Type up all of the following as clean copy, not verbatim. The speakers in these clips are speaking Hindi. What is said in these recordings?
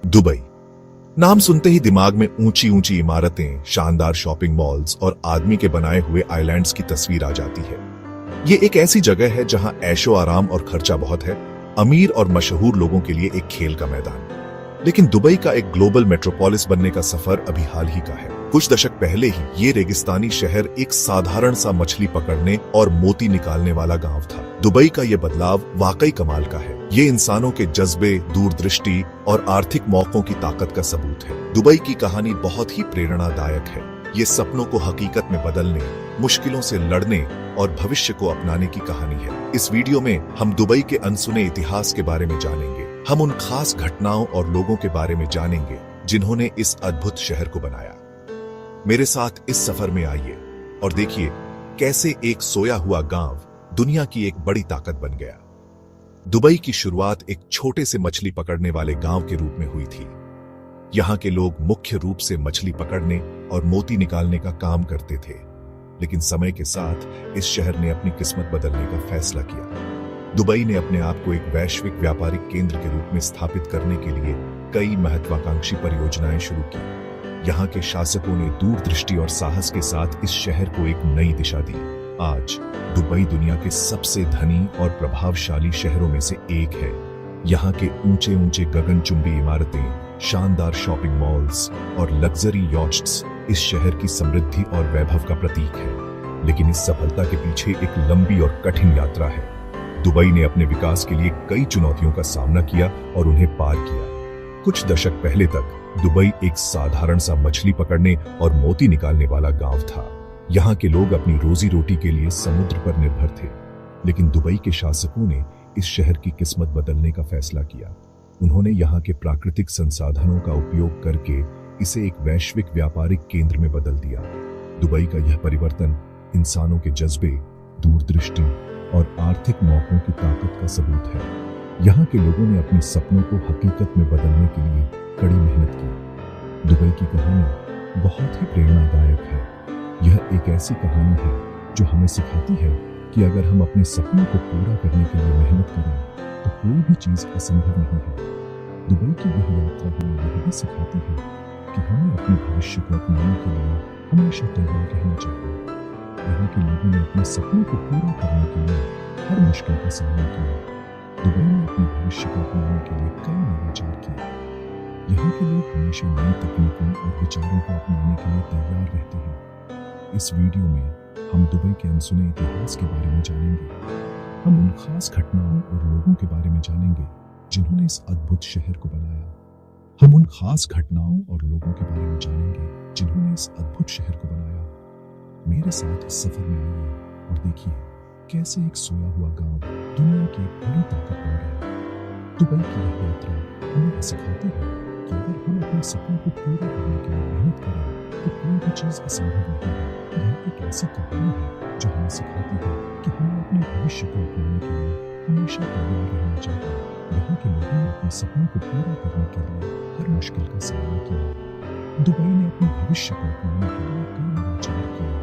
दुबई नाम सुनते ही दिमाग में ऊंची ऊंची इमारतें, शानदार शॉपिंग मॉल्स और आदमी के बनाए हुए आइलैंड्स की तस्वीर आ जाती है। ये एक ऐसी जगह है जहां ऐशो आराम और खर्चा बहुत है, अमीर और मशहूर लोगों के लिए एक खेल का मैदान। लेकिन दुबई का एक ग्लोबल मेट्रोपोलिस बनने का सफर अभी हाल ही का है। कुछ दशक पहले ही ये रेगिस्तानी शहर एक साधारण सा मछली पकड़ने और मोती निकालने वाला गांव था। दुबई का ये बदलाव वाकई कमाल का है। ये इंसानों के जज्बे, दूरदृष्टि और आर्थिक मौकों की ताकत का सबूत है। दुबई की कहानी बहुत ही प्रेरणादायक है। ये सपनों को हकीकत में बदलने, मुश्किलों से लड़ने और भविष्य को अपनाने की कहानी है। इस वीडियो में हम दुबई के अनसुने इतिहास के बारे में जानेंगे। हम उन खास घटनाओं और लोगों के बारे में जानेंगे जिन्होंने इस अद्भुत शहर को बनाया। मेरे साथ इस सफर में आइए और देखिए कैसे एक सोया हुआ गांव दुनिया की एक बड़ी ताकत बन गया। दुबई की शुरुआत एक छोटे से मछली पकड़ने वाले गांव के रूप में हुई थी। यहाँ के लोग मुख्य रूप से मछली पकड़ने और मोती निकालने का काम करते थे, लेकिन समय के साथ इस शहर ने अपनी किस्मत बदलने का फैसला किया। दुबई ने अपने आप को एक वैश्विक व्यापारिक केंद्र के रूप में स्थापित करने के लिए कई महत्वाकांक्षी परियोजनाएं शुरू की। यहाँ के शासकों ने दूरदृष्टि और साहस के साथ इस शहर को एक नई दिशा दी। आज दुबई दुनिया के सबसे धनी और प्रभावशाली शहरों में से एक है। यहाँ के ऊंचे ऊंचे गगनचुंबी इमारतें, शानदार शॉपिंग मॉल्स और लग्जरी यॉट्स इस शहर की समृद्धि और वैभव का प्रतीक है। लेकिन इस सफलता के पीछे एक लंबी और कठिन यात्रा है। दुबई ने अपने विकास के लिए कई चुनौतियों का सामना किया और उन्हें पार किया। कुछ दशक पहले तक दुबई एक साधारण सा मछली पकड़ने और मोती निकालने वाला गांव था। यहाँ के लोग अपनी रोजी रोटी के लिए समुद्र पर निर्भर थे। लेकिन दुबई के शासकों ने इस शहर की किस्मत बदलने का फैसला किया। उन्होंने यहाँ के प्राकृतिक संसाधनों का उपयोग करके इसे एक वैश्विक व्यापारिक केंद्र में बदल दिया। दुबई का यह परिवर्तन इंसानों के जज्बे, दूरदृष्टि और आर्थिक मौकों की ताकत का सबूत है। यहाँ के लोगों ने अपने सपनों को हकीकत में बदलने के लिए कड़ी मेहनत की। दुबई की कहानी बहुत ही प्रेरणादायक है। यह एक ऐसी कहानी है जो हमें सिखाती है कि अगर हम अपने सपनों को पूरा करने के लिए मेहनत करें तो कोई भी चीज असंभव नहीं है। दुबई की यह यात्रा हमें यह भी सिखाती है कि हमें अपने भविष्य को अपनाने के लिए हमेशा तैयार रहना चाहिए। यहाँ के लोगों ने अपने सपनों को पूरा करने के लिए हर मुश्किल का सामना किया। दुबई ने अपने भविष्य को अपनाने के लिए कई नवाचार किए। यहाँ के लोग हमेशा नई तकनीकों और विचारों को अपनाने के लिए तैयार रहते हैं। इस वीडियो में हम दुबई के अनसुने इतिहास के बारे में जानेंगे। हम उन खास घटनाओं और लोगों के बारे में जानेंगे जिन्होंने इस अद्भुत शहर को बनाया। हम उन खास घटनाओं और लोगों के बारे में जानेंगे जिन्होंने इस अद्भुत शहर को बनाया। मेरे साथ इस सफर में आइए और देखिए कैसे एक सोया हुआ गांव दुनिया की एक बड़ी ताकत बन गया। दुबई की यह यात्रा हमें यह सिखाती है कि अगर हम अपने सपनों को पूरा करने के लिए मेहनत करें तो कोई भी चीज असंभव नहीं है। यह एक ऐसी कहानी है जो हमें सिखाती है कि हमें अपने भविष्य को अपनाने के लिए हमेशा तैयार रहना चाहिए। यहाँ के लोगों ने अपने सपनों को पूरा करने के लिए हर मुश्किल का सामना किया। दुबई ने अपने भविष्य को अपनाने के लिए कई नवाचार किए।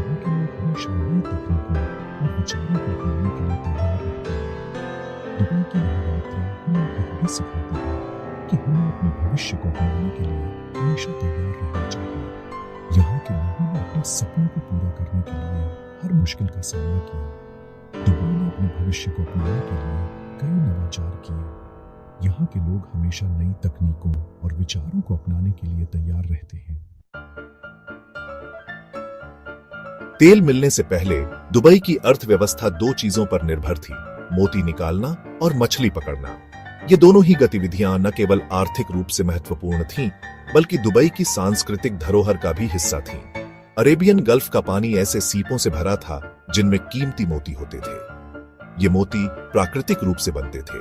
यहाँ के लोग हमेशा नई तकनीकों और विचारों को अपनाने के लिए तैयार रहते हैं। दुबई की यह यात्रा हमें यह भी सिखाती है कि हमें अपने भविष्य को अपनाने के लिए हमेशा तैयार रहना चाहिए। यहाँ के लोगों ने अपने सपनों को पूरा करने के लिए हर मुश्किल का सामना किया। दुबई ने अपने भविष्य को अपनाने के लिए कई नवाचार किए। यहाँ के लोग हमेशा नई तकनीकों और विचारों को अपनाने के लिए तैयार रहते हैं। तेल मिलने से पहले दुबई की अर्थव्यवस्था दो चीजों पर निर्भर थी, मोती निकालना और मछली पकड़ना। ये दोनों ही गतिविधियां न केवल आर्थिक रूप से महत्वपूर्ण थीं, बल्कि दुबई की सांस्कृतिक धरोहर का भी हिस्सा थीं। अरेबियन गल्फ का पानी ऐसे सीपों से भरा था जिनमें कीमती मोती होते थे। ये मोती प्राकृतिक रूप से बनते थे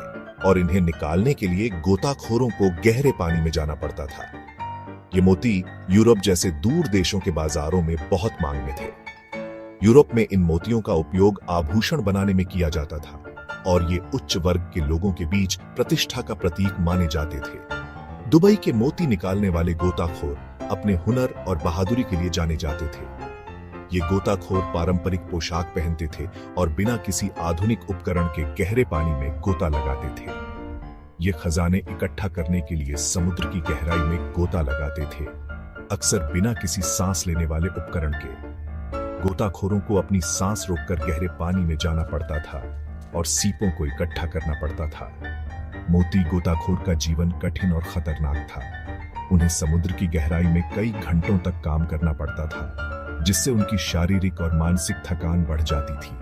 और इन्हें निकालने के लिए गोताखोरों को गहरे पानी में जाना पड़ता था। ये मोती यूरोप जैसे दूर देशों के बाजारों में बहुत मांग में थे। यूरोप में इन मोतियों का उपयोग आभूषण बनाने में किया जाता था और ये उच्च वर्ग के लोगों के बीच प्रतिष्ठा का प्रतीक माने जाते थे। दुबई के मोती निकालने वाले गोताखोर अपने हुनर और बहादुरी के लिए जाने जाते थे। ये गोताखोर पारंपरिक पोशाक पहनते थे और बिना किसी आधुनिक उपकरण के गहरे पानी में गोता लगाते थे। ये खजाने इकट्ठा करने के लिए समुद्र की गहराई में गोता लगाते थे, अक्सर बिना किसी सांस लेने वाले उपकरण के। गोताखोरों को अपनी सांस रोककर गहरे पानी में जाना पड़ता था और सीपों को इकट्ठा करना पड़ता था। मोती गोताखोर का जीवन कठिन और खतरनाक था। उन्हें समुद्र की गहराई में कई घंटों तक काम करना पड़ता था, जिससे उनकी शारीरिक और मानसिक थकान बढ़ जाती थी।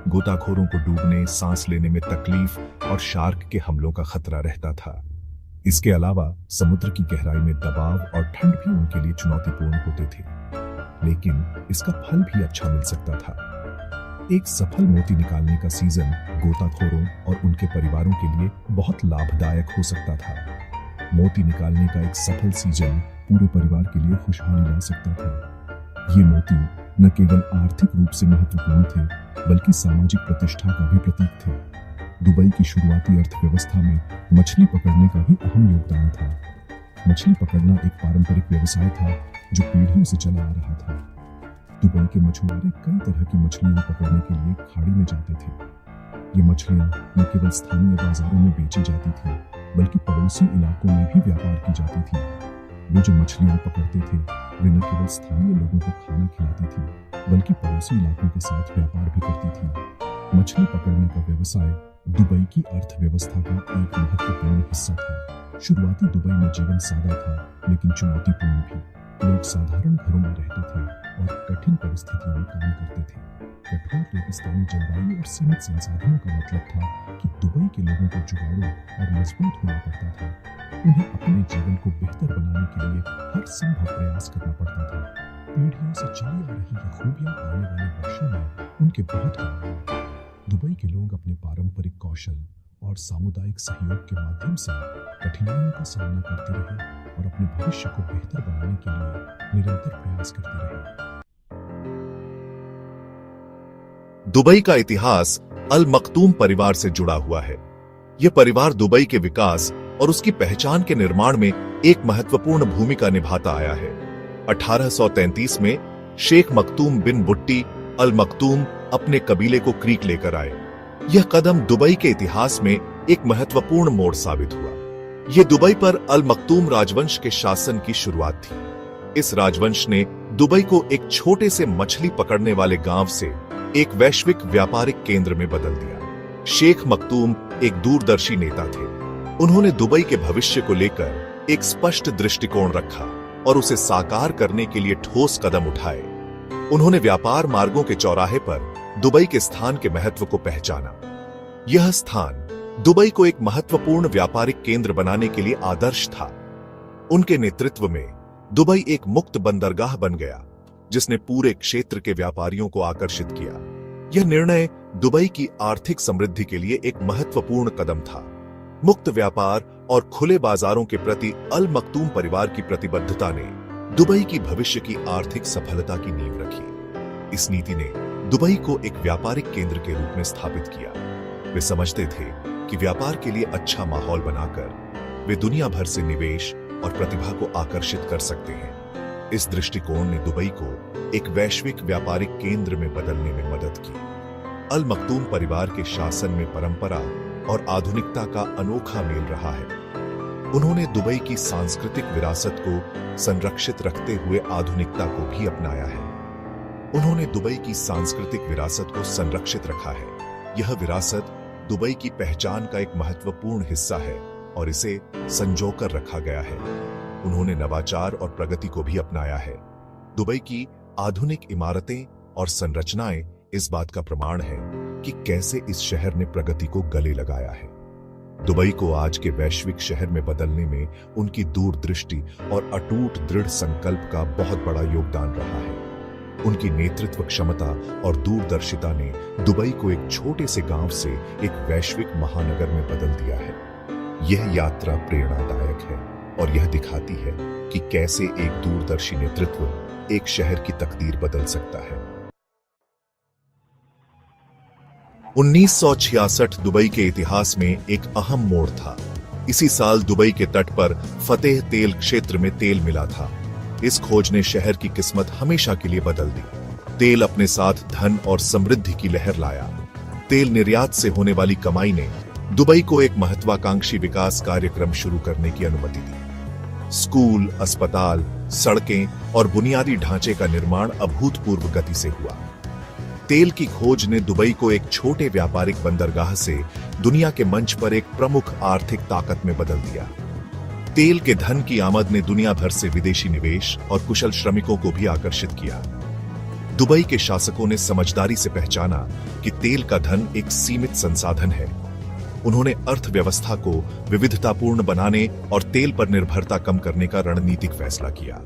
गोताखोरों को डूबने, सांस लेने में तकलीफ और शार्क के हमलों का खतरा रहता था। इसके अलावा समुद्र की गहराई में दबाव और ठंड भी उनके लिए चुनौतीपूर्ण होते थे, लेकिन इसका फल भी अच्छा मिल सकता था। एक सफल मोती निकालने का सीजन गोताखोरों और उनके परिवारों के लिए बहुत लाभदायक हो सकता था। मोती निकालने का एक सफल सीजन पूरे परिवार के लिए खुशहाली ला सकता था। ये मोती न केवल आर्थिक रूप से महत्वपूर्ण थे, बल्कि सामाजिक प्रतिष्ठा का भी प्रतीक थे। दुबई की शुरुआती अर्थव्यवस्था में मछली पकड़ने का भी अहम योगदान था। मछली पकड़ना एक पारंपरिक व्यवसाय था जो पीढ़ियों से चला आ रहा था। दुबई के मछुआरे कई तरह की मछलियां पकड़ने के लिए खाड़ी में जाते थे। ये मछलियां न केवल स्थानीय बाजारों में बेची जाती थी, बल्कि पड़ोसी इलाकों में भी व्यापार की जाती थी। वो जो मछलियां पकड़ते थे, वे न केवल स्थानीय लोगों को खाना खिलाती थी, बल्कि पड़ोसी इलाकों के साथ व्यापार भी करती थी। मछली पकड़ने का व्यवसाय दुबई की अर्थव्यवस्था का एक महत्वपूर्ण हिस्सा था। शुरुआती दुबई में जीवन सादा था, लेकिन चुनौतीपूर्ण भी। लोग साधारण घरों में रहते थे और कठिन परिस्थितियों में काम करते थे। कठोर रेगिस्तानी जलवायु और सीमित संसाधनों का मतलब था कि दुबई के लोगों को जुगाड़ू और मजबूत होना पड़ता था। उन्हें अपने जीवन को बेहतर बनाने के लिए हर संभव प्रयास करना पड़ता था। पीढ़ियों से चली आ रही ये खूबियां आने वाले वर्षों में उनके बहुत काम आई। दुबई के लोग अपने पारंपरिक कौशल और सामुदायिक सहयोग के माध्यम से कठिनाइयों का सामना करते रहे और अपने भविष्य को बेहतर बनाने के लिए निरंतर प्रयास करते रहे। दुबई का इतिहास अल मखतूम परिवार से जुड़ा हुआ है। यह परिवार दुबई के विकास और उसकी पहचान के निर्माण में एक महत्वपूर्ण भूमिका निभाता आया है। 1833 में शेख मखतूम बिन बुट्टी अल मखतूम अपने कबीले को क्रीक लेकर आए। यह कदम दुबई के इतिहास में एक महत्वपूर्ण मोड़ साबित हुआ। यह दुबई पर अल मखतूम राजवंश के शासन की शुरुआत थी। इस राजवंश ने दुबई को एक छोटे से मछली पकड़ने वाले गांव से एक वैश्विक व्यापारिक केंद्र में बदल दिया। शेख मखतूम एक दूरदर्शी नेता थे। उन्होंने दुबई के भविष्य को लेकर एक स्पष्ट दृष्टिकोण रखा और उसे साकार करने के लिए ठोस कदम उठाए। उन्होंने व्यापार मार्गों के चौराहे पर दुबई के स्थान के महत्व को पहचाना। यह स्थान दुबई को एक महत्वपूर्ण व्यापारिक केंद्र बनाने के लिए आदर्श था। उनके नेतृत्व में दुबई एक मुक्त बंदरगाह बन गया, जिसने पूरे क्षेत्र के व्यापारियों को आकर्षित किया। यह निर्णय दुबई की आर्थिक समृद्धि के लिए एक महत्वपूर्ण कदम था। मुक्त व्यापार और खुले बाजारों के प्रति अल मखतूम परिवार की प्रतिबद्धता ने दुबई की भविष्य की आर्थिक सफलता की नींव रखी। इस नीति ने दुबई को एक व्यापारिक केंद्र के रूप में स्थापित किया। वे समझते थे कि व्यापार के लिए अच्छा माहौल बनाकर वे दुनिया भर से निवेश और प्रतिभा को आकर्षित कर सकते हैं। इस दृष्टिकोण ने दुबई को एक वैश्विक व्यापारिक केंद्र में बदलने में मदद की। अल मखतूम परिवार के शासन में परंपरा और आधुनिकता का अनोखा मेल रहा है। उन्होंने दुबई की सांस्कृतिक विरासत को संरक्षित रखते हुए आधुनिकता को भी अपनाया है। उन्होंने दुबई की सांस्कृतिक विरासत को संरक्षित रखा है। यह विरासत दुबई की पहचान का एक महत्वपूर्ण हिस्सा है और इसे संजोकर रखा गया है। उन्होंने नवाचार और प्रगति को भी अपनाया है। दुबई की आधुनिक इमारतें और संरचनाएं इस बात का प्रमाण है कि कैसे इस शहर ने प्रगति को गले लगाया है। दुबई को आज के वैश्विक शहर में बदलने में उनकी दूरदृष्टि और अटूट दृढ़ संकल्प का बहुत बड़ा योगदान रहा है। उनकी नेतृत्व क्षमता और दूरदर्शिता ने दुबई को एक छोटे से गांव से एक वैश्विक महानगर में बदल दिया है। यह यात्रा प्रेरणादायक है और यह दिखाती है कि कैसे एक दूरदर्शी नेतृत्व एक शहर की तकदीर बदल सकता है। 1966 दुबई के इतिहास में एक अहम मोड़ था। इसी साल दुबई के तट पर फतेह तेल क्षेत्र में तेल मिला था। इस खोज ने शहर की किस्मत हमेशा के लिए बदल दी। तेल अपने साथ धन और समृद्धि की लहर लाया। तेल निर्यात से होने वाली कमाई ने दुबई को एक महत्वाकांक्षी विकास कार्यक्रम शुरू करने की अनुमति दी। स्कूल, अस्पताल, सड़कें और बुनियादी ढांचे का निर्माण अभूतपूर्व गति से हुआ। तेल की खोज ने दुबई को एक छोटे व्यापारिक बंदरगाह से दुनिया के मंच पर एक प्रमुख आर्थिक ताकत में बदल दिया। तेल के धन की आमद ने दुनिया भर से विदेशी निवेश और कुशल श्रमिकों को भी आकर्षित किया। दुबई के शासकों ने समझदारी से पहचाना कि तेल का धन एक सीमित संसाधन है। उन्होंने अर्थव्यवस्था को विविधतापूर्ण बनाने और तेल पर निर्भरता कम करने का रणनीतिक फैसला किया।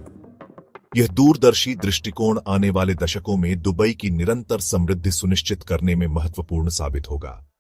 यह दूरदर्शी दृष्टिकोण आने वाले दशकों में दुबई की निरंतर समृद्धि सुनिश्चित करने में महत्वपूर्ण साबित होगा।